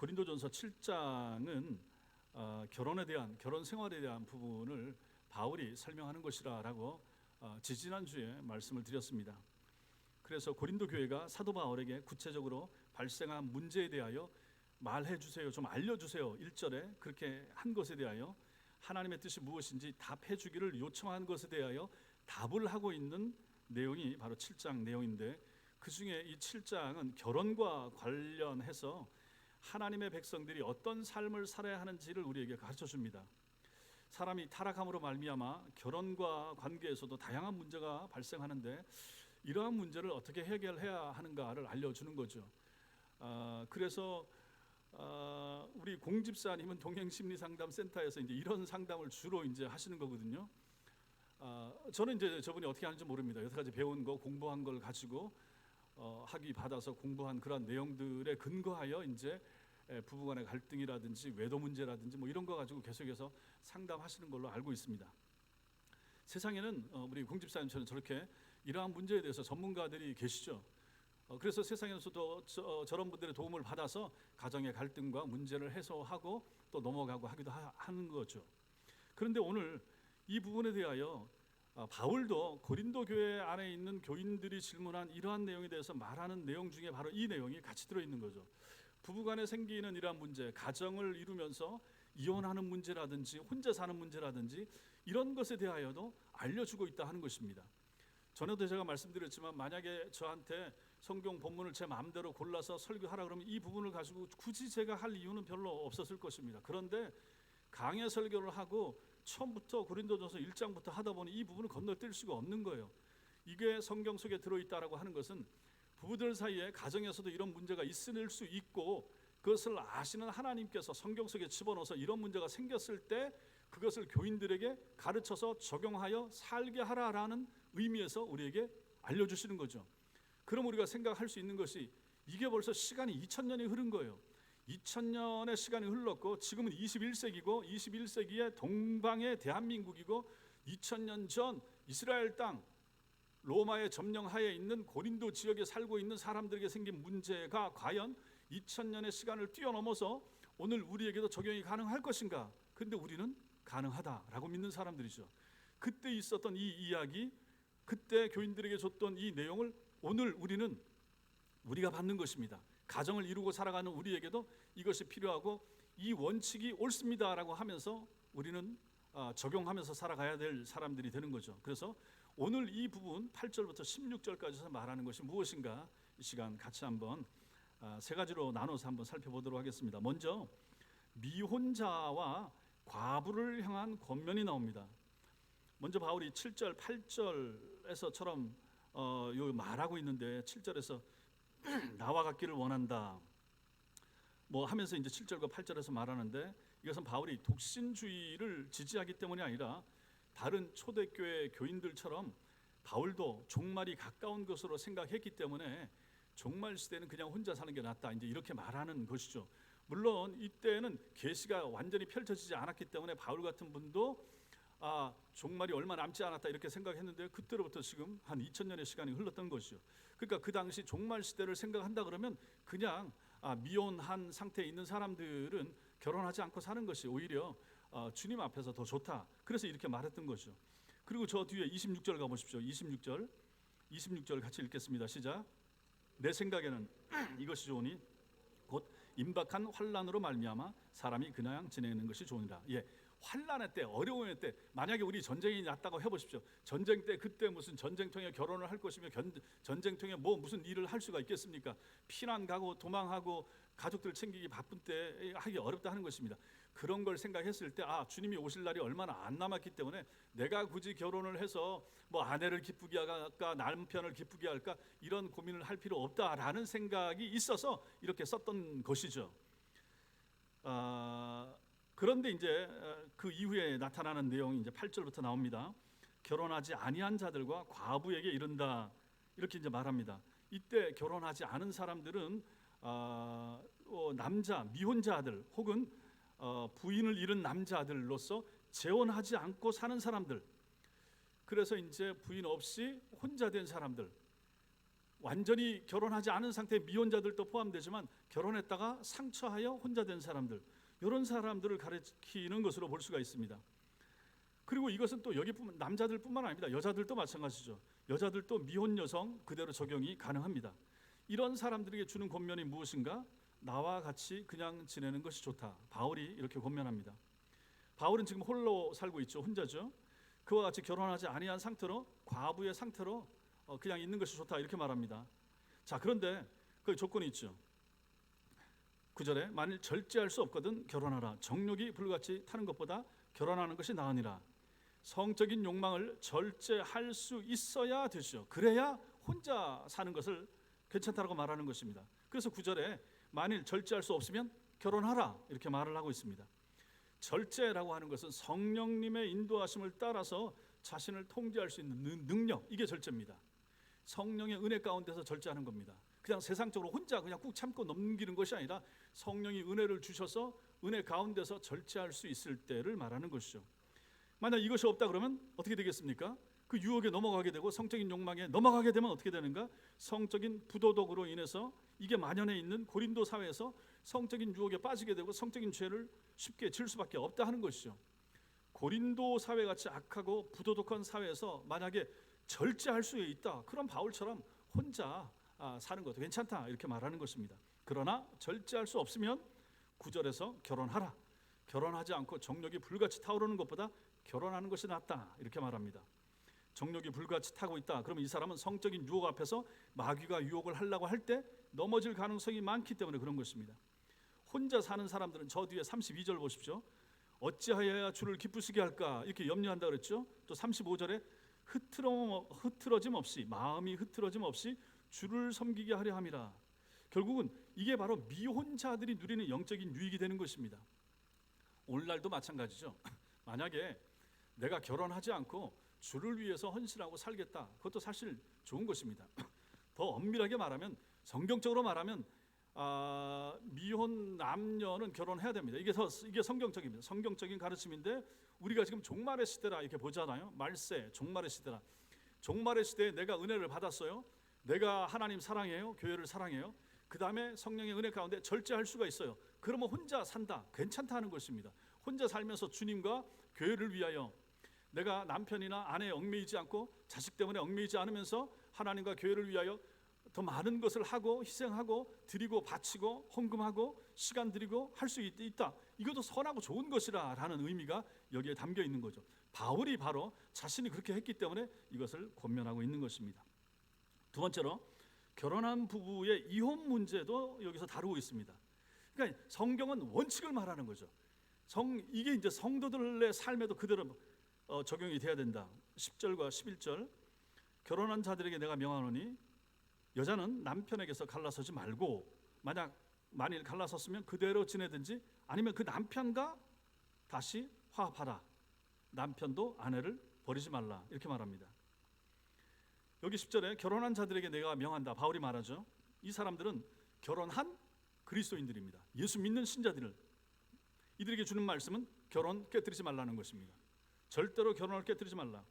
고린도전서 7장은 결혼에 대한, 결혼 생활에 대한 부분을 바울이 설명하는 것이라고 지지난주에 말씀을 드렸습니다. 그래서 고린도 교회가 사도 바울에게 구체적으로 발생한 문제에 대하여 말해 주세요, 좀 알려주세요 1절에 그렇게 한 것에 대하여 하나님의 뜻이 무엇인지 답해 주기를 요청한 것에 대하여 답을 하고 있는 내용이 바로 7장 내용인데, 그 중에 이 7장은 결혼과 관련해서 하나님의 백성들이 어떤 삶을 살아야 하는지를 우리에게 가르쳐 줍니다. 사람이 타락함으로 말미암아 결혼과 관계에서도 다양한 문제가 발생하는데 이러한 문제를 어떻게 해결해야 하는가를 알려주는 거죠. 그래서 우리 공집사님은 동행심리상담센터에서 이제 이런 상담을 주로 이제 하시는 거거든요. 저는 이제 저분이 어떻게 하는지 모릅니다. 여태까지 배운 거, 공부한 걸 가지고 학위 받아서 공부한 그런 내용들에 근거하여 이제 부부간의 갈등이라든지 외도 문제라든지 뭐 이런 거 가지고 계속해서 상담하시는 걸로 알고 있습니다. 세상에는 우리 공집사님처럼 저렇게 이러한 문제에 대해서 전문가들이 계시죠. 그래서 세상에서도 저런 분들의 도움을 받아서 가정의 갈등과 문제를 해소하고 또 넘어가고 하기도 하는 거죠. 그런데 오늘 이 부분에 대하여 바울도 고린도 교회 안에 있는 교인들이 질문한 이러한 내용에 대해서 말하는 내용 중에 바로 이 내용이 같이 들어있는 거죠. 부부간에 생기는 이러한 문제, 가정을 이루면서 이혼하는 문제라든지 혼자 사는 문제라든지 이런 것에 대하여도 알려주고 있다 하는 것입니다. 전에도 제가 말씀드렸지만 만약에 저한테 성경 본문을 제 마음대로 골라서 설교하라 그러면 이 부분을 가지고 굳이 제가 할 이유는 별로 없었을 것입니다. 그런데 강해 설교를 하고 처음부터 고린도전서 1장부터 하다 보니 이 부분을 건너뛸 수가 없는 거예요. 이게 성경 속에 들어있다라고 하는 것은 부부들 사이에 가정에서도 이런 문제가 있을 수 있고 그것을 아시는 하나님께서 성경 속에 집어넣어서 이런 문제가 생겼을 때 그것을 교인들에게 가르쳐서 적용하여 살게 하라라는 의미에서 우리에게 알려주시는 거죠. 그럼 우리가 생각할 수 있는 것이 이게 벌써 시간이 2000년이 흐른 거예요. 2000년의 시간이 흘렀고 지금은 21세기고 21세기의 동방의 대한민국이고 2000년 전 이스라엘 땅 로마의 점령하에 있는 고린도 지역에 살고 있는 사람들에게 생긴 문제가 과연 2000년의 시간을 뛰어넘어서 오늘 우리에게도 적용이 가능할 것인가? 근데 우리는 가능하다라고 믿는 사람들이죠. 그때 있었던 이 이야기, 그때 교인들에게 줬던 이 내용을 오늘 우리가 받는 것입니다. 가정을 이루고 살아가는 우리에게도 이것이 필요하고 이 원칙이 옳습니다라고 하면서 우리는 적용하면서 살아가야 될 사람들이 되는 거죠. 그래서 오늘 이 부분 8절부터 16절까지 말하는 것이 무엇인가 이 시간 같이 한번 세 가지로 나눠서 한번 살펴보도록 하겠습니다. 먼저 미혼자와 과부를 향한 권면이 나옵니다. 먼저 바울이 7절 8절에서처럼 말하고 있는데 7절에서 나와 같기를 원한다 뭐 하면서 이제 7절과 8절에서 말하는데, 이것은 바울이 독신주의를 지지하기 때문이 아니라 다른 초대교회 교인들처럼 바울도 종말이 가까운 것으로 생각했기 때문에 종말 시대는 그냥 혼자 사는 게 낫다 이제 이렇게 말하는 것이죠. 물론 이때는 계시가 완전히 펼쳐지지 않았기 때문에 바울 같은 분도 종말이 얼마 남지 않았다 이렇게 생각했는데 그때로부터 지금 한 2000년의 시간이 흘렀던 것이죠. 그러니까 그 당시 종말 시대를 생각한다 그러면 그냥 미혼한 상태에 있는 사람들은 결혼하지 않고 사는 것이 오히려 주님 앞에서 더 좋다. 그래서 이렇게 말했던 것이죠. 그리고 저 뒤에 26절 가보십시오. 26절 같이 읽겠습니다. 시작. 내 생각에는 이것이 좋으니 곧 임박한 환난으로 말미암아 사람이 그냥 지내는 것이 좋으니라. 환난의 때, 어려움의 때, 만약에 우리 전쟁이 났다고 해보십시오. 전쟁 때 그때 무슨 전쟁통에 결혼을 할 것이며 전쟁통에 뭐 무슨 일을 할 수가 있겠습니까? 피난 가고 도망하고 가족들 챙기기 바쁜 때 하기 어렵다 하는 것입니다. 그런 걸 생각했을 때 주님이 오실 날이 얼마나 안 남았기 때문에 내가 굳이 결혼을 해서 뭐 아내를 기쁘게 할까 남편을 기쁘게 할까 이런 고민을 할 필요 없다라는 생각이 있어서 이렇게 썼던 것이죠. 그런데 이제 그 이후에 나타나는 내용이 이제 8절부터 나옵니다. 결혼하지 아니한 자들과 과부에게 이른다 이렇게 이제 말합니다. 이때 결혼하지 않은 사람들은 남자 미혼자들 혹은 부인을 잃은 남자들로서 재혼하지 않고 사는 사람들, 그래서 이제 부인 없이 혼자 된 사람들, 완전히 결혼하지 않은 상태의 미혼자들도 포함되지만 결혼했다가 상처하여 혼자 된 사람들, 이런 사람들을 가리키는 것으로 볼 수가 있습니다. 그리고 이것은 또 여기뿐만, 남자들뿐만 아닙니다. 여자들도 마찬가지죠. 여자들도 미혼 여성 그대로 적용이 가능합니다. 이런 사람들에게 주는 권면이 무엇인가? 나와 같이 그냥 지내는 것이 좋다. 바울이 이렇게 권면합니다. 바울은 지금 홀로 살고 있죠. 혼자죠. 그와 같이 결혼하지 아니한 상태로, 과부의 상태로 그냥 있는 것이 좋다, 이렇게 말합니다. 자, 그런데 그 조건이 있죠. 9절에 만일 절제할 수 없거든 결혼하라. 정욕이 불같이 타는 것보다 결혼하는 것이 나으니라. 성적인 욕망을 절제할 수 있어야 되죠. 그래야 혼자 사는 것을 괜찮다고 말하는 것입니다. 그래서 9절에 만일 절제할 수 없으면 결혼하라, 이렇게 말을 하고 있습니다. 절제라고 하는 것은 성령님의 인도하심을 따라서 자신을 통제할 수 있는 능력, 이게 절제입니다. 성령의 은혜 가운데서 절제하는 겁니다. 그냥 세상적으로 혼자 그냥 꾹 참고 넘기는 것이 아니라 성령이 은혜를 주셔서 은혜 가운데서 절제할 수 있을 때를 말하는 것이죠. 만약 이것이 없다 그러면 어떻게 되겠습니까? 그 유혹에 넘어가게 되고 성적인 욕망에 넘어가게 되면 어떻게 되는가? 성적인 부도덕으로 인해서 이게 만연해 있는 고린도 사회에서 성적인 유혹에 빠지게 되고 성적인 죄를 쉽게 질 수밖에 없다 하는 것이죠. 고린도 사회같이 악하고 부도덕한 사회에서 만약에 절제할 수 있다, 그럼 바울처럼 혼자 사는 것도 괜찮다, 이렇게 말하는 것입니다. 그러나 절제할 수 없으면 9절에서 결혼하라. 결혼하지 않고 정욕이 불같이 타오르는 것보다 결혼하는 것이 낫다, 이렇게 말합니다. 정욕이 불같이 타고 있다, 그러면 이 사람은 성적인 유혹 앞에서 마귀가 유혹을 하려고 할 때 넘어질 가능성이 많기 때문에 그런 것입니다. 혼자 사는 사람들은 저 뒤에 32절 보십시오. 어찌하여야 주를 기쁘시게 할까, 이렇게 염려한다 그랬죠. 또 35절에 흐트러짐 없이, 마음이 흐트러짐 없이 주를 섬기게 하려 함이라. 결국은 이게 바로 미혼자들이 누리는 영적인 유익이 되는 것입니다. 오늘날도 마찬가지죠. 만약에 내가 결혼하지 않고 주를 위해서 헌신하고 살겠다, 그것도 사실 좋은 것입니다. 더 엄밀하게 말하면, 성경적으로 말하면 미혼 남녀는 결혼해야 됩니다. 이게 성경적입니다. 성경적인 가르침인데 우리가 지금 종말의 시대라 이렇게 보잖아요. 말세, 종말의 시대라. 종말의 시대에 내가 은혜를 받았어요. 내가 하나님 사랑해요. 교회를 사랑해요. 그 다음에 성령의 은혜 가운데 절제할 수가 있어요. 그러면 혼자 산다, 괜찮다 하는 것입니다. 혼자 살면서 주님과 교회를 위하여 내가 남편이나 아내에 얽매이지 않고 자식 때문에 얽매이지 않으면서 하나님과 교회를 위하여 더 많은 것을 하고 희생하고 드리고 바치고 헌금하고 시간 드리고 할 수 있다. 이것도 선하고 좋은 것이라는 의미가 여기에 담겨 있는 거죠. 바울이 바로 자신이 그렇게 했기 때문에 이것을 권면하고 있는 것입니다. 두 번째로 결혼한 부부의 이혼 문제도 여기서 다루고 있습니다. 그러니까 성경은 원칙을 말하는 거죠. 이게 이제 성도들의 삶에도 그대로 적용이 돼야 된다. 10절과 11절, 결혼한 자들에게 내가 명하노니 여자는 남편에게서 갈라서지 말고 만일 갈라섰으면 그대로 지내든지 아니면 그 남편과 다시 화합하라. 남편도 아내를 버리지 말라, 이렇게 말합니다. 여기 10절에 결혼한 자들에게 내가 명한다, 바울이 말하죠. 이 사람들은 결혼한 그리스도인들입니다. 예수 믿는 신자들을, 이들에게 주는 말씀은 결혼 깨뜨리지 말라는 것입니다. 절대로 결혼을 깨뜨리지 말라.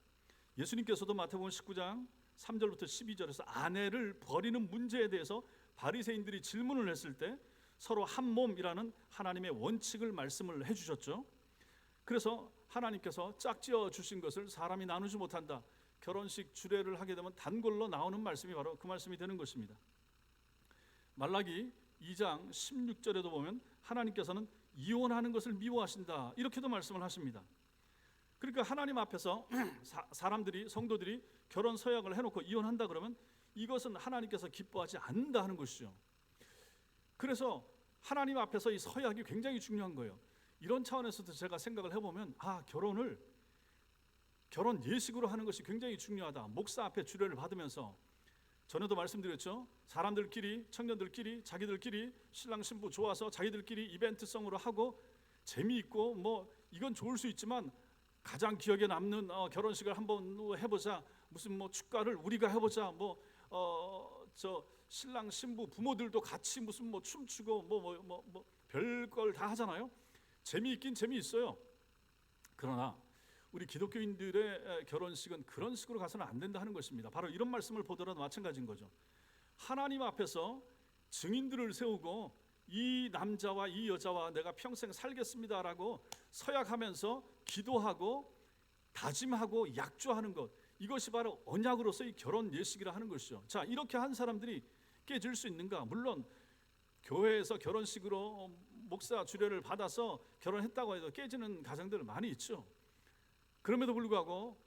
예수님께서도 마태복음 19장 3절부터 12절에서 아내를 버리는 문제에 대해서 바리새인들이 질문을 했을 때 서로 한 몸이라는 하나님의 원칙을 말씀을 해주셨죠. 그래서 하나님께서 짝지어 주신 것을 사람이 나누지 못한다. 결혼식 주례를 하게 되면 단골로 나오는 말씀이 바로 그 말씀이 되는 것입니다. 말라기 2장 16절에도 보면 하나님께서는 이혼하는 것을 미워하신다, 이렇게도 말씀을 하십니다. 그러니까 하나님 앞에서 사람들이, 성도들이 결혼 서약을 해놓고 이혼한다 그러면 이것은 하나님께서 기뻐하지 않는다 하는 것이죠. 그래서 하나님 앞에서 이 서약이 굉장히 중요한 거예요. 이런 차원에서도 제가 생각을 해보면 결혼 예식으로 하는 것이 굉장히 중요하다. 목사 앞에 주례를 받으면서, 전에도 말씀드렸죠. 사람들끼리, 청년들끼리, 자기들끼리 신랑 신부 좋아서 자기들끼리 이벤트성으로 하고 재미있고 이건 좋을 수 있지만 가장 기억에 남는 결혼식을 한번 해보자. 무슨 축가를 우리가 해보자. 신랑 신부 부모들도 같이 무슨 춤추고 별걸 다 하잖아요. 재미있긴 재미있어요. 그러나 우리 기독교인들의 결혼식은 그런 식으로 가서는 안 된다 하는 것입니다. 바로 이런 말씀을 보더라도 마찬가지인 거죠. 하나님 앞에서 증인들을 세우고 이 남자와 이 여자와 내가 평생 살겠습니다라고 서약하면서 기도하고 다짐하고 약조하는 것, 이것이 바로 언약으로서의 결혼 예식이라 하는 것이죠. 자, 이렇게 한 사람들이 깨질 수 있는가? 물론 교회에서 결혼식으로 목사 주례를 받아서 결혼했다고 해도 깨지는 가정들 많이 있죠. 그럼에도 불구하고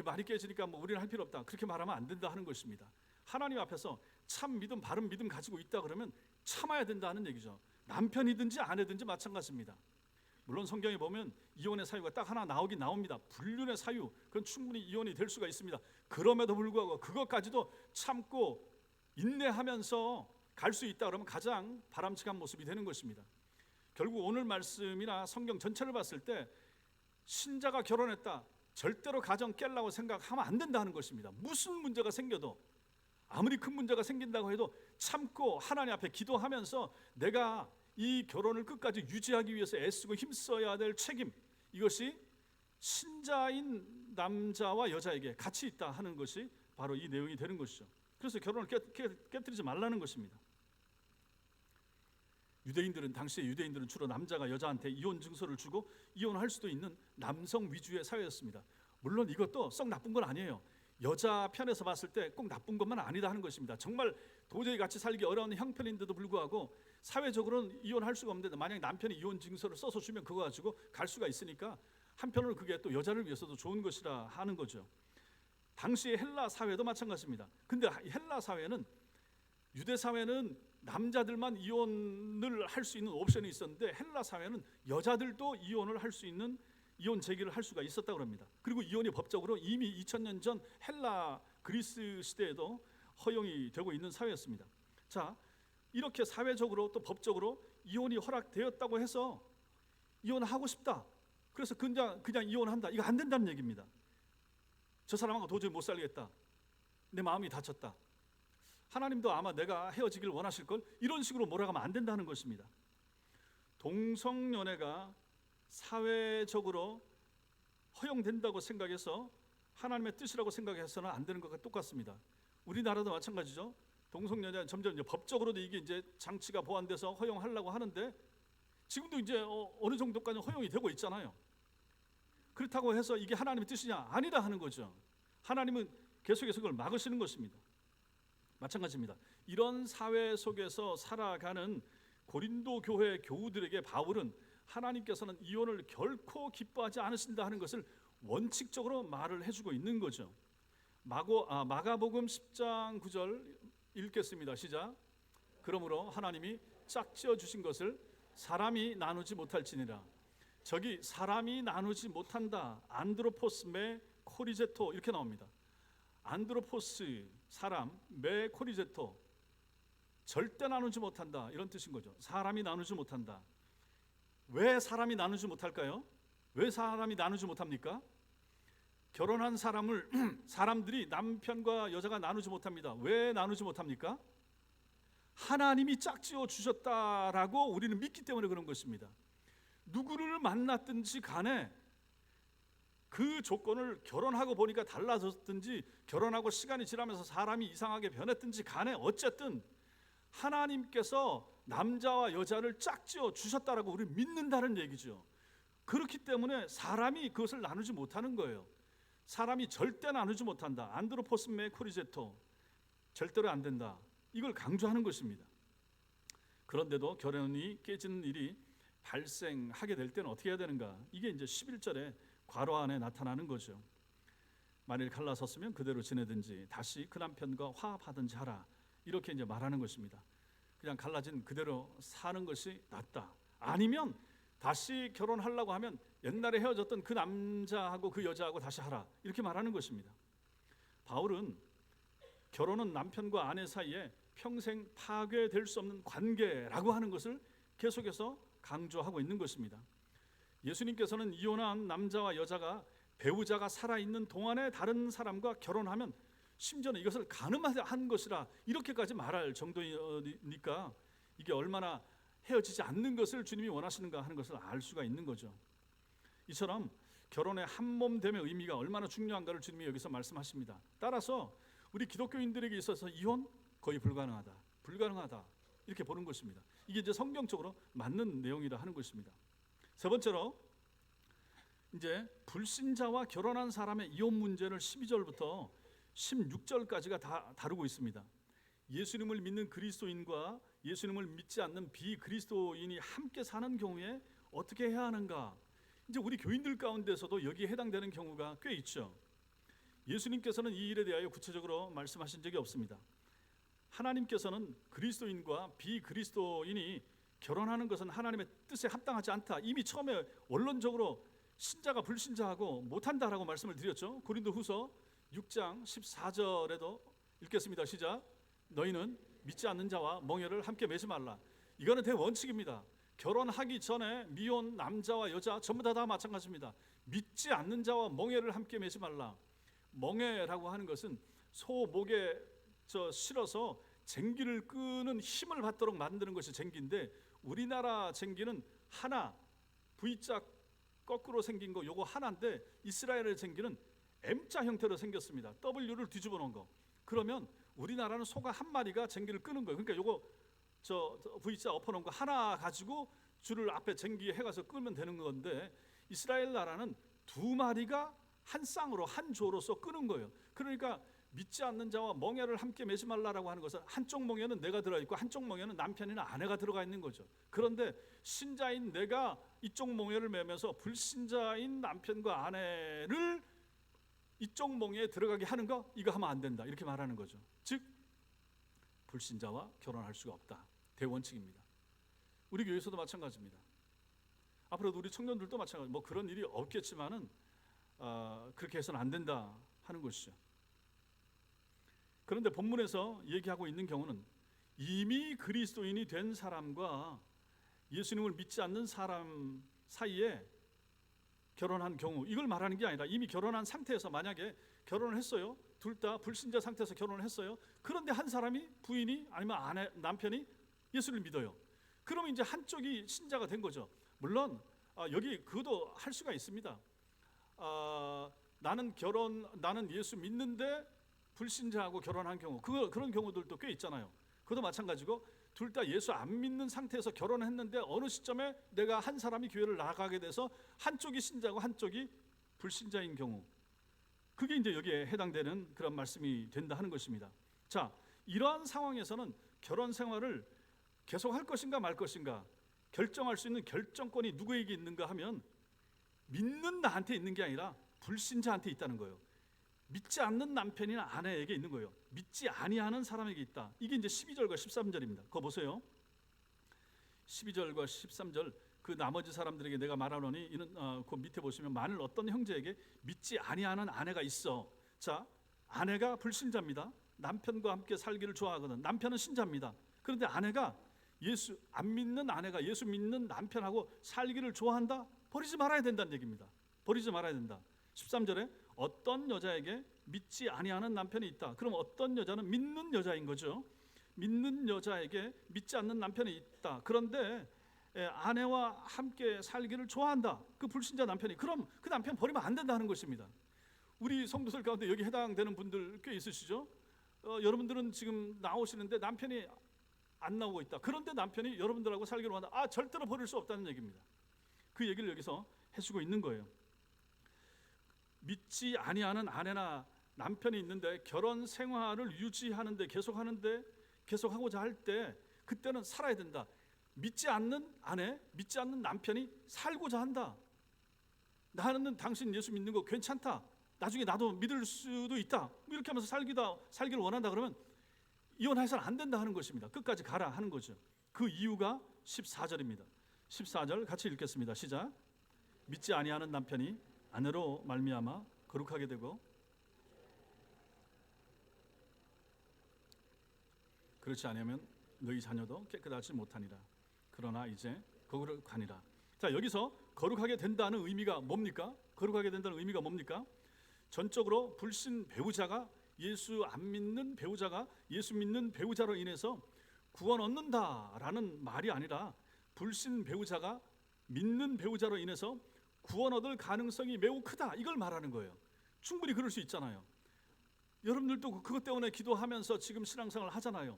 많이 깨지니까 뭐 우리는 할 필요 없다, 그렇게 말하면 안 된다 하는 것입니다. 하나님 앞에서 참 믿음, 바른 믿음 가지고 있다 그러면 참아야 된다는 얘기죠. 남편이든지 아내든지 마찬가지입니다. 물론 성경에 보면 이혼의 사유가 딱 하나 나오긴 나옵니다. 불륜의 사유, 그건 충분히 이혼이 될 수가 있습니다. 그럼에도 불구하고 그것까지도 참고 인내하면서 갈 수 있다 그러면 가장 바람직한 모습이 되는 것입니다. 결국 오늘 말씀이나 성경 전체를 봤을 때 신자가 결혼했다, 절대로 가정 깰라고 생각하면 안 된다는 것입니다. 무슨 문제가 생겨도, 아무리 큰 문제가 생긴다고 해도 참고 하나님 앞에 기도하면서 내가 이 결혼을 끝까지 유지하기 위해서 애쓰고 힘써야 될 책임, 이것이 신자인 남자와 여자에게 같이 있다 하는 것이 바로 이 내용이 되는 것이죠. 그래서 결혼을 깨뜨리지 말라는 것입니다. 당시의 유대인들은 주로 남자가 여자한테 이혼 증서를 주고 이혼할 수도 있는 남성 위주의 사회였습니다. 물론 이것도 썩 나쁜 건 아니에요. 여자 편에서 봤을 때 꼭 나쁜 것만 아니다 하는 것입니다. 정말 도저히 같이 살기 어려운 형편인데도 불구하고 사회적으로는 이혼할 수가 없는데 만약 남편이 이혼 증서를 써서 주면 그거 가지고 갈 수가 있으니까 한편으로 그게 또 여자를 위해서도 좋은 것이라 하는 거죠. 당시의 헬라 사회도 마찬가지입니다. 근데 헬라 사회는, 유대 사회는 남자들만 이혼을 할 수 있는 옵션이 있었는데 헬라 사회는 여자들도 이혼을 할 수 있는 이혼 제기를 할 수가 있었다고 합니다. 그리고 이혼이 법적으로 이미 2000년 전 헬라 그리스 시대에도 허용이 되고 있는 사회였습니다. 자, 이렇게 사회적으로 또 법적으로 이혼이 허락되었다고 해서 이혼하고 싶다, 그래서 그냥 이혼한다, 이거 안 된다는 얘기입니다. 저 사람하고 도저히 못 살겠다, 내 마음이 다쳤다, 하나님도 아마 내가 헤어지길 원하실 걸, 이런 식으로 몰아가면 안 된다는 것입니다. 동성연애가 사회적으로 허용된다고 생각해서 하나님의 뜻이라고 생각해서는 안 되는 것과 똑같습니다. 우리나라도 마찬가지죠. 동성연애 점점 이제 법적으로도 이게 이제 장치가 보완돼서 허용하려고 하는데 지금도 이제 어느 정도까지 허용이 되고 있잖아요. 그렇다고 해서 이게 하나님의 뜻이냐? 아니다 하는 거죠. 하나님은 계속해서 그걸 막으시는 것입니다. 마찬가지입니다. 이런 사회 속에서 살아가는 고린도 교회 교우들에게 바울은 하나님께서는 이혼을 결코 기뻐하지 않으신다 하는 것을 원칙적으로 말을 해주고 있는 거죠. 마가복음 10장 9절 읽겠습니다. 시작. 그러므로 하나님이 짝지어 주신 것을 사람이 나누지 못할지니라. 저기 사람이 나누지 못한다, 안드로포스 매 코리제토 이렇게 나옵니다. 안드로포스 사람, 매 코리제토 절대 나누지 못한다, 이런 뜻인 거죠. 사람이 나누지 못한다. 왜 사람이 나누지 못할까요? 왜 사람이 나누지 못합니까? 결혼한 사람들이 남편과 여자가 나누지 못합니다. 왜 나누지 못합니까? 하나님이 짝지어 주셨다라고 우리는 믿기 때문에 그런 것입니다. 누구를 만났든지 간에 그 조건을 결혼하고 보니까 달라졌든지 결혼하고 시간이 지나면서 사람이 이상하게 변했든지 간에 어쨌든 하나님께서 남자와 여자를 짝지어 주셨다라고 우리는 믿는다는 얘기죠. 그렇기 때문에 사람이 그것을 나누지 못하는 거예요. 사람이 절대 나누지 못한다. 안드로포스 매 코리제토, 절대로 안 된다, 이걸 강조하는 것입니다. 그런데도 결혼이 깨지는 일이 발생하게 될 때는 어떻게 해야 되는가? 이게 이제 11절에 괄호 안에 나타나는 거죠. 만일 갈라섰으면 그대로 지내든지 다시 그 남편과 화합하든지 하라, 이렇게 이제 말하는 것입니다. 그냥 갈라진 그대로 사는 것이 낫다. 아니면 다시 결혼하려고 하면 옛날에 헤어졌던 그 남자하고 그 여자하고 다시 하라, 이렇게 말하는 것입니다. 바울은 결혼은 남편과 아내 사이에 평생 파괴될 수 없는 관계라고 하는 것을 계속해서 강조하고 있는 것입니다. 예수님께서는 이혼한 남자와 여자가 배우자가 살아있는 동안에 다른 사람과 결혼하면 심지어는 이것을 간음한 것이라 이렇게까지 말할 정도니까 이게 얼마나 헤어지지 않는 것을 주님이 원하시는가 하는 것을 알 수가 있는 거죠. 이처럼 결혼의 한몸됨의 의미가 얼마나 중요한가를 주님이 여기서 말씀하십니다. 따라서 우리 기독교인들에게 있어서 이혼 거의 불가능하다 이렇게 보는 것입니다. 이게 이제 성경적으로 맞는 내용이라 하는 것입니다. 세 번째로 이제 불신자와 결혼한 사람의 이혼 문제를 12절부터 16절까지가 다 다루고 있습니다. 예수님을 믿는 그리스도인과 예수님을 믿지 않는 비그리스도인이 함께 사는 경우에 어떻게 해야 하는가? 이제 우리 교인들 가운데서도 여기에 해당되는 경우가 꽤 있죠. 예수님께서는 이 일에 대하여 구체적으로 말씀하신 적이 없습니다. 하나님께서는 그리스도인과 비그리스도인이 결혼하는 것은 하나님의 뜻에 합당하지 않다. 이미 처음에 원론적으로 신자가 불신자하고 못한다라고 말씀을 드렸죠. 고린도후서 6장 14절에도 읽겠습니다. 시작. 너희는 믿지 않는 자와 멍에를 함께 매지 말라. 이거는 대원칙입니다. 결혼하기 전에 미혼 남자와 여자 전부 다 마찬가지입니다. 믿지 않는 자와 멍에를 함께 매지 말라. 멍에라고 하는 것은 소 목에 실어서 쟁기를 끄는 힘을 받도록 만드는 것이 쟁기인데, 우리나라 쟁기는 하나 V자 거꾸로 생긴 거 요거 하나인데, 이스라엘의 쟁기는 M자 형태로 생겼습니다. W를 뒤집어 놓은 거. 그러면 우리나라는 소가 한 마리가 쟁기를 끄는 거예요. 그러니까 요거 V자 엎어 놓은 거 하나 가지고 줄을 앞에 쟁기에 해가서 끄면 되는 건데, 이스라엘 나라는 두 마리가 한 쌍으로 한 조로서 끄는 거예요. 그러니까 믿지 않는 자와 멍에를 함께 매지 말라라고 하는 것은 한쪽 멍에는 내가 들어가 있고 한쪽 멍에는 남편이나 아내가 들어가 있는 거죠. 그런데 신자인 내가 이쪽 멍에를 매면서 불신자인 남편과 아내를 이쪽 멍에에 들어가게 하는 거, 이거 하면 안 된다 이렇게 말하는 거죠. 즉 불신자와 결혼할 수가 없다. 대원칙입니다. 우리 교회에서도 마찬가지입니다. 앞으로도 우리 청년들도 마찬가지. 뭐 그런 일이 없겠지만은 그렇게 해서는 안 된다 하는 것이죠. 그런데 본문에서 얘기하고 있는 경우는 이미 그리스도인이 된 사람과 예수님을 믿지 않는 사람 사이에 결혼한 경우, 이걸 말하는 게 아니라 이미 결혼한 상태에서, 만약에 결혼을 했어요. 둘 다 불신자 상태에서 결혼을 했어요. 그런데 한 사람이, 부인이 아니면 남편이 예수를 믿어요. 그러면 이제 한쪽이 신자가 된 거죠. 물론 여기 그것도 할 수가 있습니다. 나는 예수 믿는데 불신자하고 결혼한 경우, 그런 경우들도 꽤 있잖아요. 그것도 마찬가지고 둘 다 예수 안 믿는 상태에서 결혼했는데 어느 시점에 내가 한 사람이 교회를 나가게 돼서 한쪽이 신자고 한쪽이 불신자인 경우, 그게 이제 여기에 해당되는 그런 말씀이 된다 하는 것입니다. 자, 이러한 상황에서는 결혼 생활을 계속할 것인가 말 것인가 결정할 수 있는 결정권이 누구에게 있는가 하면 믿는 나한테 있는 게 아니라 불신자한테 있다는 거예요. 믿지 않는 남편이나 아내에게 있는 거예요. 믿지 아니하는 사람에게 있다. 이게 이제 12절과 13절입니다. 그거 보세요. 12절과 13절, 그 나머지 사람들에게 내가 말하노니 이는 그 밑에 보시면, 만일 어떤 형제에게 믿지 아니하는 아내가 있어. 자, 아내가 불신자입니다. 남편과 함께 살기를 좋아하거든. 남편은 신자입니다. 그런데 아내가 예수 안 믿는 아내가 예수 믿는 남편하고 살기를 좋아한다? 버리지 말아야 된다는 얘기입니다. 버리지 말아야 된다. 13절에 어떤 여자에게 믿지 아니하는 남편이 있다. 그럼 어떤 여자는 믿는 여자인 거죠. 믿는 여자에게 믿지 않는 남편이 있다. 그런데 아내와 함께 살기를 좋아한다. 그 불신자 남편이. 그럼 그 남편 버리면 안 된다는 것입니다. 우리 성도들 가운데 여기 해당되는 분들 꽤 있으시죠? 여러분들은 지금 나오시는데 남편이 안 나오고 있다. 그런데 남편이 여러분들하고 살기로 한다. 절대로 버릴 수 없다는 얘기입니다. 그 얘기를 여기서 해주고 있는 거예요. 믿지 아니하는 아내나 남편이 있는데 결혼 생활을 유지하는데 계속하고자 할 때, 그때는 살아야 된다. 믿지 않는 아내, 믿지 않는 남편이 살고자 한다. 나는 당신 예수 믿는 거 괜찮다. 나중에 나도 믿을 수도 있다. 이렇게 하면서 살기를 원한다. 그러면 이혼해서는 안 된다 하는 것입니다. 끝까지 가라 하는 거죠. 그 이유가 14절입니다. 14절 같이 읽겠습니다. 시작. 믿지 아니하는 남편이 아내로 말미암아 거룩하게 되고 그렇지 않으면 너희 자녀도 깨끗하지 못하니라. 그러나 이제 거룩하니라. 자, 여기서 거룩하게 된다는 의미가 뭡니까? 거룩하게 된다는 의미가 뭡니까? 전적으로 불신 배우자가 예수 안 믿는 배우자가 예수 믿는 배우자로 인해서 구원 얻는다라는 말이 아니라, 불신 배우자가 믿는 배우자로 인해서 구원 얻을 가능성이 매우 크다, 이걸 말하는 거예요. 충분히 그럴 수 있잖아요. 여러분들도 그것 때문에 기도하면서 지금 신앙생활을 하잖아요.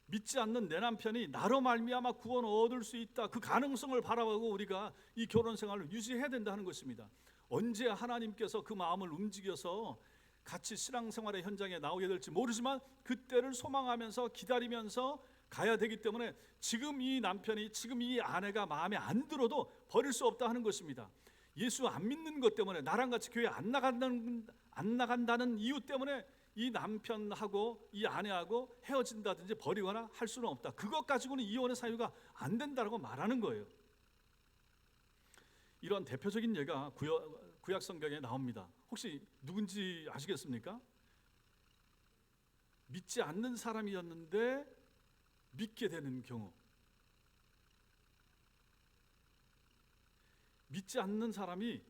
믿지 않는 내 남편이 나로 말미암아 구원 얻을 수 있다, 그 가능성을 바라보고 우리가 이 결혼 생활을 유지해야 된다는 것입니다. 언제 하나님께서 그 마음을 움직여서 같이 신앙생활의 현장에 나오게 될지 모르지만 그때를 소망하면서 기다리면서 가야 되기 때문에 지금 이 남편이, 지금 이 아내가 마음에 안 들어도 버릴 수 없다 하는 것입니다. 예수 안 믿는 것 때문에, 나랑 같이 교회 안 나간다는 이유 때문에 이 남편하고 이 아내하고 헤어진다든지 버리거나 할 수는 없다. 그것 가지고는 이혼의 사유가 안 된다라고 말하는 거예요. 이런 대표적인 예가 구약 성경에 나옵니다. 혹시 누군지 아시겠습니까? 믿지 않는 사람이었는데 믿게 되는 경우, 믿지 않는 사람이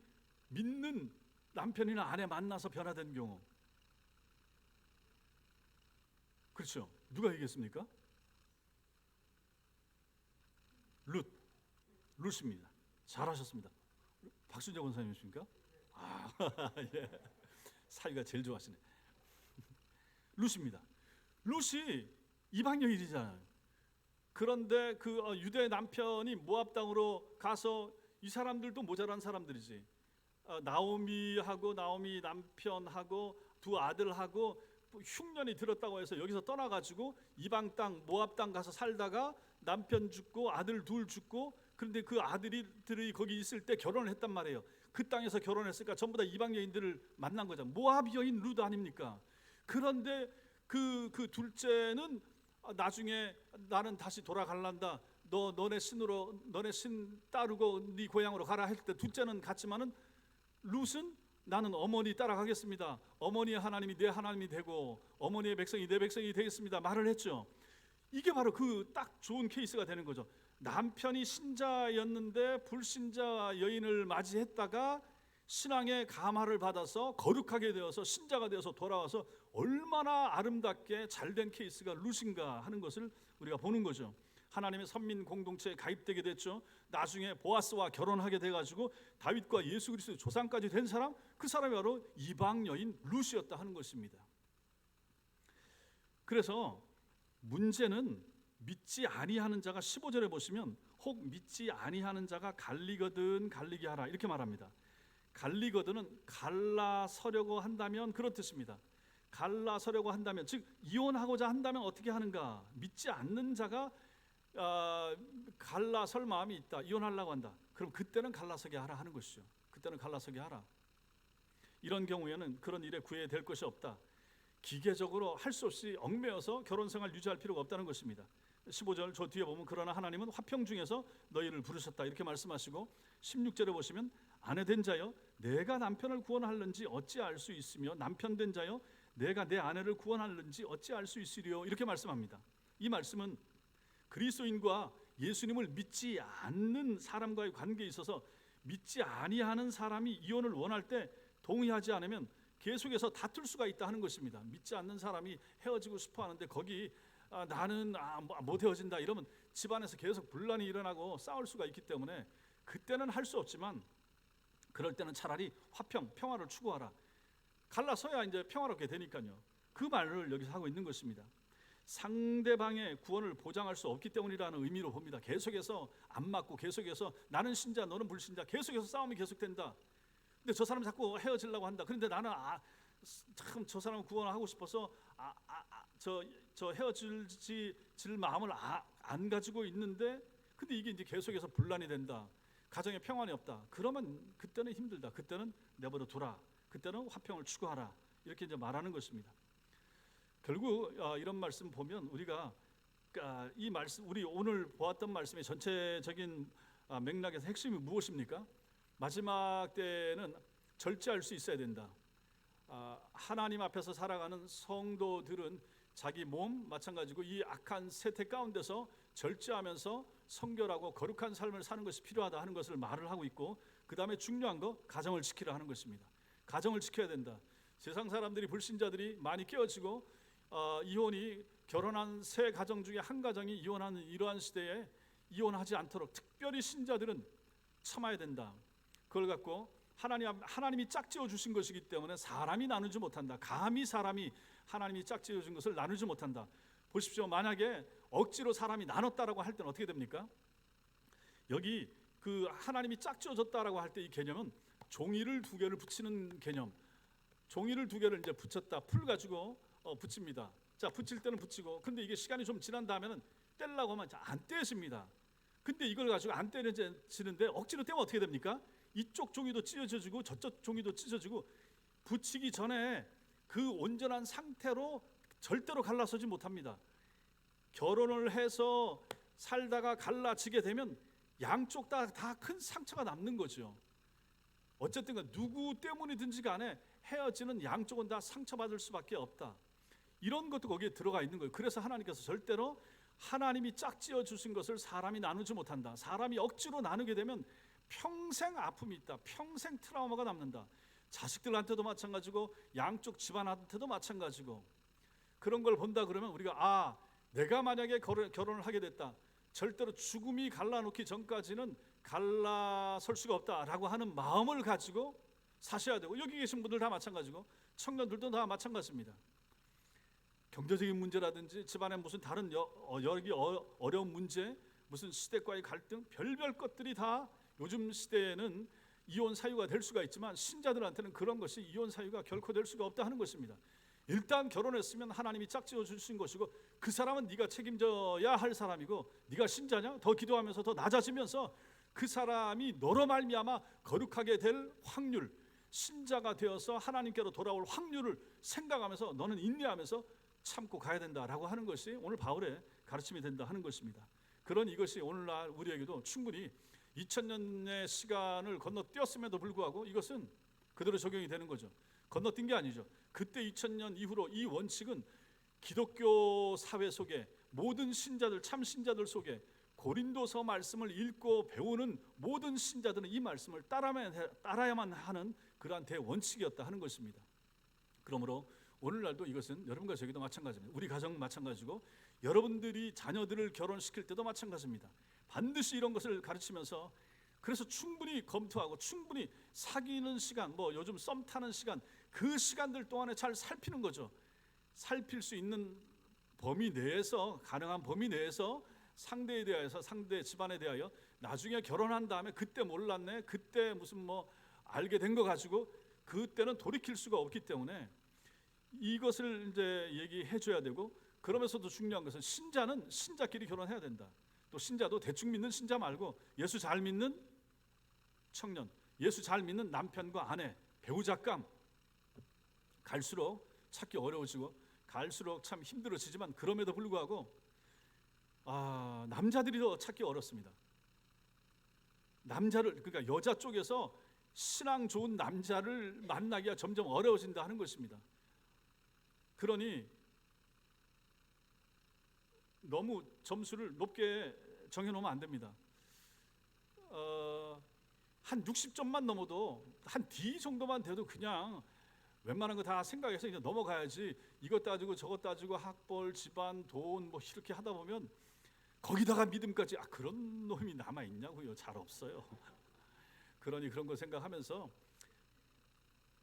믿는 남편이나 아내 만나서 변화된 경우. 그렇죠. 누가 얘기했습니까? 룻입니다. 잘하셨습니다. 박순재 권사님이십니까? 예. 사위가 제일 좋아하시네. 룻입니다. 룻이 이방 여인이잖아요. 그런데 그 유대 남편이 모압 땅으로 가서, 이 사람들도 모자란 사람들이지, 나오미하고 나오미 남편하고 두 아들하고 흉년이 들었다고 해서 여기서 떠나가지고 이방 땅 모압 땅 가서 살다가 남편 죽고 아들 둘 죽고, 그런데 그 아들들이 거기 있을 때 결혼을 했단 말이에요. 그 땅에서 결혼했으니까 전부 다 이방 여인들을 만난 거죠. 모압 여인 룻 아닙니까? 그런데 그 둘째는 나중에 나는 다시 돌아갈란다, 너네 신 따르고 네 고향으로 가라 할 때 둘째는 갔지만은 룻은 나는 어머니 따라가겠습니다. 어머니의 하나님이 내 하나님이 되고 어머니의 백성이 내 백성이 되겠습니다 말을 했죠. 이게 바로 그 딱 좋은 케이스가 되는 거죠. 남편이 신자였는데 불신자 여인을 맞이했다가 신앙의 감화를 받아서 거룩하게 되어서 신자가 되어서 돌아와서 얼마나 아름답게 잘된 케이스가 룻인가 하는 것을 우리가 보는 거죠. 하나님의 선민 공동체에 가입되게 됐죠. 나중에 보아스와 결혼하게 돼가지고 다윗과 예수 그리스도의 조상까지 된 사람, 그 사람이 바로 이방 여인 룻이었다 하는 것입니다. 그래서 문제는 믿지 아니하는 자가, 15절에 보시면 혹 믿지 아니하는 자가 갈리거든 갈리게 하라 이렇게 말합니다. 갈리거든은 갈라서려고 한다면 그런 뜻입니다. 갈라서려고 한다면, 즉 이혼하고자 한다면 어떻게 하는가? 믿지 않는 자가 갈라설 마음이 있다, 이혼하려고 한다. 그럼 그때는 갈라서게 하라 하는 것이죠. 그때는 갈라서게 하라. 이런 경우에는 그런 일에 구애될 것이 없다. 기계적으로 할 수 없이 얽매여서 결혼생활 유지할 필요가 없다는 것입니다. 15절 저 뒤에 보면 그러나 하나님은 화평 중에서 너희를 부르셨다 이렇게 말씀하시고, 16절에 보시면 아내 된 자여 내가 남편을 구원하는지 어찌 알 수 있으며 남편 된 자여 내가 내 아내를 구원하는지 어찌 알 수 있으리요 이렇게 말씀합니다. 이 말씀은 그리스도인과 예수님을 믿지 않는 사람과의 관계에 있어서 믿지 아니하는 사람이 이혼을 원할 때 동의하지 않으면 계속해서 다툴 수가 있다 하는 것입니다. 믿지 않는 사람이 헤어지고 싶어 하는데 거기 나는 못 헤어진다 이러면 집안에서 계속 분란이 일어나고 싸울 수가 있기 때문에 그때는 할 수 없지만, 그럴 때는 차라리 화평, 평화를 추구하라. 갈라서야 이제 평화롭게 되니까요. 그 말을 여기서 하고 있는 것입니다. 상대방의 구원을 보장할 수 없기 때문이라는 의미로 봅니다. 계속해서 안 맞고 계속해서 나는 신자 너는 불신자 계속해서 싸움이 계속된다. 근데 저 사람 자꾸 헤어지려고 한다. 그런데 나는 참 저 사람 구원하고 싶어서 저 헤어질 마음을 안 가지고 있는데, 근데 이게 이제 계속해서 분란이 된다. 가정에 평안이 없다. 그러면 그때는 힘들다. 그때는 내버려 두라. 그때는 화평을 추구하라. 이렇게 이제 말하는 것입니다. 결국 이런 말씀 보면 우리가 이 말씀, 우리 오늘 보았던 말씀의 전체적인 맥락에서 핵심이 무엇입니까? 마지막 때는 절제할 수 있어야 된다. 하나님 앞에서 살아가는 성도들은 자기 몸 마찬가지고 이 악한 세태 가운데서 절제하면서 성결하고 거룩한 삶을 사는 것이 필요하다 하는 것을 말을 하고 있고, 그 다음에 중요한 거 가정을 지키라 하는 것입니다. 가정을 지켜야 된다. 세상 사람들이, 불신자들이 많이 깨어지고 이혼이, 결혼한 세 가정 중에 한 가정이 이혼하는 이러한 시대에 이혼하지 않도록 특별히 신자들은 참아야 된다. 그걸 갖고 하나님이 짝지어 주신 것이기 때문에 사람이 나누지 못한다. 감히 사람이 하나님이 짝지어 준 것을 나누지 못한다. 보십시오. 만약에 억지로 사람이 나눴다라고 할 때는 어떻게 됩니까? 여기 그 하나님이 짝지어 줬다라고 할 때 이 개념은 종이를 두 개를 붙이는 개념. 종이를 두 개를 이제 붙였다. 풀 가지고 붙입니다. 자, 붙일 때는 붙이고, 근데 이게 시간이 좀 지난 다음에는 떼려고 하면 안 떼집니다. 근데 이걸 가지고 안 떼지는데 억지로 떼면 어떻게 됩니까? 이쪽 종이도 찢어지고 저쪽 종이도 찢어지고, 붙이기 전에 그 온전한 상태로 절대로 갈라서지 못합니다. 결혼을 해서 살다가 갈라지게 되면 양쪽 다 큰 상처가 남는 거죠. 어쨌든 누구 때문이든지 간에 헤어지는 양쪽은 다 상처받을 수밖에 없다. 이런 것도 거기에 들어가 있는 거예요. 그래서 하나님께서 절대로 하나님이 짝지어 주신 것을 사람이 나누지 못한다. 사람이 억지로 나누게 되면 평생 아픔이 있다. 평생 트라우마가 남는다. 자식들한테도 마찬가지고 양쪽 집안한테도 마찬가지고, 그런 걸 본다 그러면 우리가 내가 만약에 결혼을 하게 됐다. 절대로 죽음이 갈라놓기 전까지는 갈라설 수가 없다라고 하는 마음을 가지고 사셔야 되고, 여기 계신 분들 다 마찬가지고 청년들도 다 마찬가지입니다. 경제적인 문제라든지 집안에 무슨 다른 어려운 문제, 무슨 시댁과의 갈등, 별별 것들이 다 요즘 시대에는 이혼 사유가 될 수가 있지만 신자들한테는 그런 것이 이혼 사유가 결코 될 수가 없다 하는 것입니다. 일단 결혼했으면 하나님이 짝지어 주신 것이고, 그 사람은 네가 책임져야 할 사람이고, 네가 신자냐? 더 기도하면서 더 낮아지면서 그 사람이 너로 말미암아 거룩하게 될 확률, 신자가 되어서 하나님께로 돌아올 확률을 생각하면서 너는 인내하면서 참고 가야 된다라고 하는 것이 오늘 바울의 가르침이 된다 하는 것입니다. 그런 이것이 오늘날 우리에게도 충분히 2000년의 시간을 건너뛰었음에도 불구하고 이것은 그대로 적용이 되는 거죠. 건너뛴 게 아니죠. 그때 2000년 이후로 이 원칙은 기독교 사회 속에 모든 신자들, 참 신자들 속에 고린도서 말씀을 읽고 배우는 모든 신자들은 이 말씀을 따라야만 하는 그러한 대원칙이었다 하는 것입니다. 그러므로 오늘날도 이것은 여러분과 저에게도 마찬가지입니다. 우리 가정 마찬가지고 여러분들이 자녀들을 결혼시킬 때도 마찬가지입니다. 반드시 이런 것을 가르치면서, 그래서 충분히 검토하고 충분히 사귀는 시간, 요즘 썸 타는 시간, 그 시간들 동안에 잘 살피는 거죠. 살필 수 있는 범위 내에서, 가능한 범위 내에서 상대에 대하여서, 상대 집안에 대하여 나중에 결혼한 다음에 그때 몰랐네, 그때 무슨 알게 된 거 가지고 그때는 돌이킬 수가 없기 때문에 이것을 이제 얘기해 줘야 되고, 그러면서도 중요한 것은 신자는 신자끼리 결혼해야 된다. 또 신자도 대충 믿는 신자 말고 예수 잘 믿는 청년, 예수 잘 믿는 남편과 아내, 배우자감, 갈수록 찾기 어려워지고 갈수록 참 힘들어지지만 그럼에도 불구하고 남자들이 더 찾기 어렵습니다. 남자를, 그러니까 여자 쪽에서 신앙 좋은 남자를 만나기가 점점 어려워진다 하는 것입니다. 그러니 너무 점수를 높게 정해놓으면 안 됩니다. 한 60점만 넘어도, 한 D 정도만 돼도 그냥 웬만한 거 다 생각해서 그냥 넘어가야지, 이것 따지고 저것 따지고 학벌, 집안, 돈 이렇게 하다 보면 거기다가 믿음까지, 그런 놈이 남아있냐고요. 잘 없어요. 그러니 그런 거 생각하면서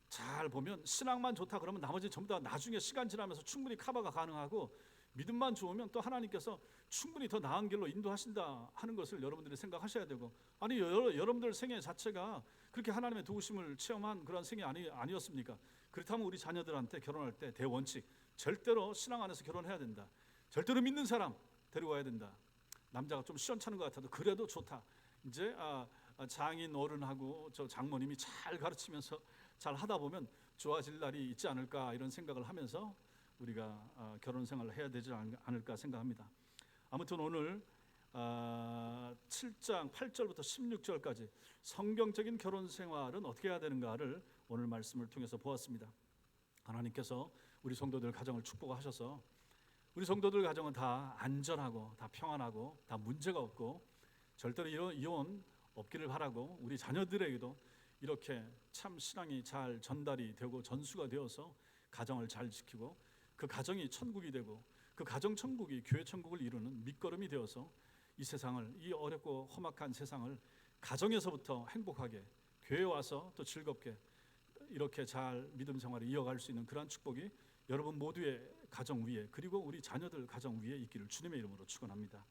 잘 보면 신앙만 좋다 그러면 나머지 전부 다 나중에 시간 지나면서 충분히 커버가 가능하고, 믿음만 좋으면 또 하나님께서 충분히 더 나은 길로 인도하신다 하는 것을 여러분들이 생각하셔야 되고, 여러분들 생애 자체가 그렇게 하나님의 도우심을 체험한 그런 생애 아니었습니까? 그렇다면 우리 자녀들한테 결혼할 때 대원칙, 절대로 신앙 안에서 결혼해야 된다. 절대로 믿는 사람 데리고 와야 된다. 남자가 좀 시원찮은 것 같아도 그래도 좋다. 이제 장인 어른하고 저 장모님이 잘 가르치면서 잘 하다 보면 좋아질 날이 있지 않을까, 이런 생각을 하면서 우리가 결혼 생활을 해야 되지 않을까 생각합니다. 아무튼 오늘 7장 8절부터 16절까지 성경적인 결혼 생활은 어떻게 해야 되는가를 오늘 말씀을 통해서 보았습니다. 하나님께서 우리 성도들 가정을 축복하셔서 우리 성도들 가정은 다 안전하고 다 평안하고 다 문제가 없고 절대로 이혼 없기를 바라고, 우리 자녀들에게도 이렇게 참 신앙이 잘 전달이 되고 전수가 되어서 가정을 잘 지키고 그 가정이 천국이 되고 그 가정 천국이 교회 천국을 이루는 밑거름이 되어서 이 세상을, 이 어렵고 험악한 세상을 가정에서부터 행복하게, 교회 와서 또 즐겁게 이렇게 잘 믿음 생활을 이어갈 수 있는 그러한 축복이 여러분 모두의 가정 위에, 그리고 우리 자녀들 가정 위에 있기를 주님의 이름으로 축원합니다.